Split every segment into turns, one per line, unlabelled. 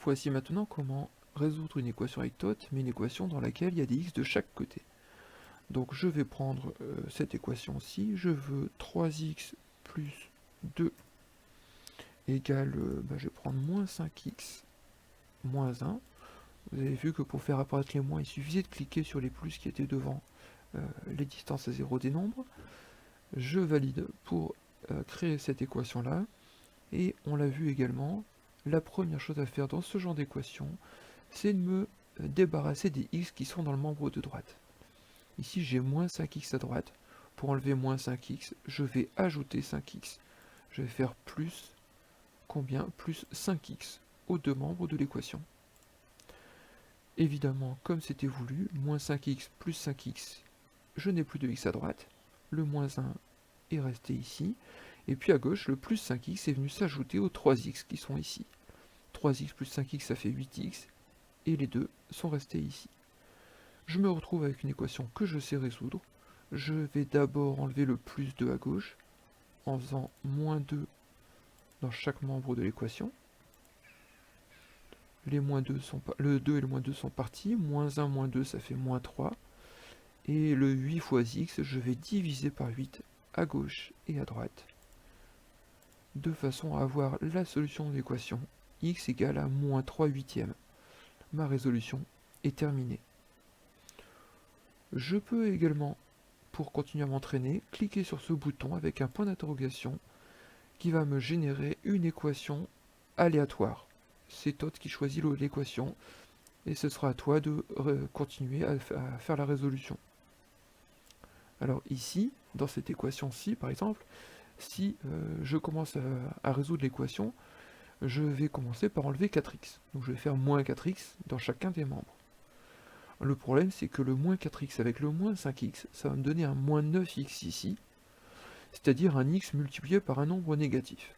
Voici maintenant comment résoudre une équation avec tot, mais une équation dans laquelle il y a des x de chaque côté. Donc je vais prendre cette équation-ci, je veux 3x plus 2 égale, je vais prendre moins 5x moins 1. Vous avez vu que pour faire apparaître les moins, il suffisait de cliquer sur les plus qui étaient devant les distances à 0 des nombres. Je valide pour créer cette équation-là. Et on l'a vu également, la première chose à faire dans ce genre d'équation, c'est de me débarrasser des x qui sont dans le membre de droite. Ici, j'ai moins 5x à droite. Pour enlever moins 5x, je vais ajouter 5x. Je vais faire plus combien? Plus 5x aux deux membres de l'équation. Évidemment, comme c'était voulu, moins 5x plus 5x, je n'ai plus de x à droite. Le moins 1 est resté ici. Et puis à gauche, le plus 5x est venu s'ajouter aux 3x qui sont ici. 3x plus 5x, ça fait 8x. Et les deux sont restés ici. Je me retrouve avec une équation que je sais résoudre. Je vais d'abord enlever le plus 2 à gauche, en faisant moins 2 dans chaque membre de l'équation. Le 2 et le moins 2 sont partis. Moins 1, moins 2, ça fait moins 3. Et le 8 fois x, je vais diviser par 8 à gauche et à droite, de façon à avoir la solution de l'équation x égale à moins 3 huitièmes. Ma résolution est terminée. Je peux également, pour continuer à m'entraîner, cliquer sur ce bouton avec un point d'interrogation qui va me générer une équation aléatoire. C'est tot qui choisit l'équation et ce sera à toi de continuer à faire la résolution. Alors ici, dans cette équation-ci par exemple, si je commence à résoudre l'équation, je vais commencer par enlever 4x. Donc je vais faire moins 4x dans chacun des membres. Le problème, c'est que le moins 4x avec le moins 5x, ça va me donner un moins 9x ici, c'est-à-dire un x multiplié par un nombre négatif.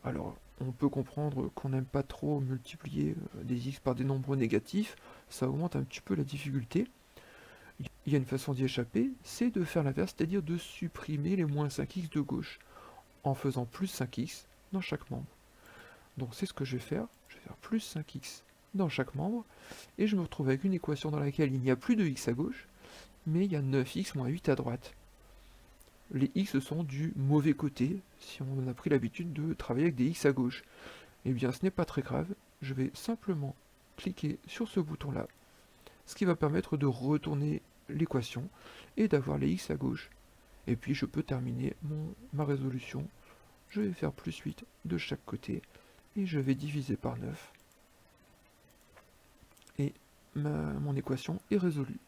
Alors, on peut comprendre qu'on n'aime pas trop multiplier des x par des nombres négatifs, ça augmente un petit peu la difficulté. Il y a une façon d'y échapper, c'est de faire l'inverse, c'est-à-dire de supprimer les moins 5x de gauche, en faisant plus 5x dans chaque membre. Donc c'est ce que je vais faire plus 5x dans chaque membre, et je me retrouve avec une équation dans laquelle il n'y a plus de x à gauche, mais il y a 9x moins 8 à droite. Les x sont du mauvais côté, si on a pris l'habitude de travailler avec des x à gauche. Eh bien ce n'est pas très grave, je vais simplement cliquer sur ce bouton-là, ce qui va permettre de retourner l'équation et d'avoir les x à gauche. Et puis je peux terminer ma résolution. Je vais faire plus 8 de chaque côté, et je vais diviser par 9. Et mon équation est résolue.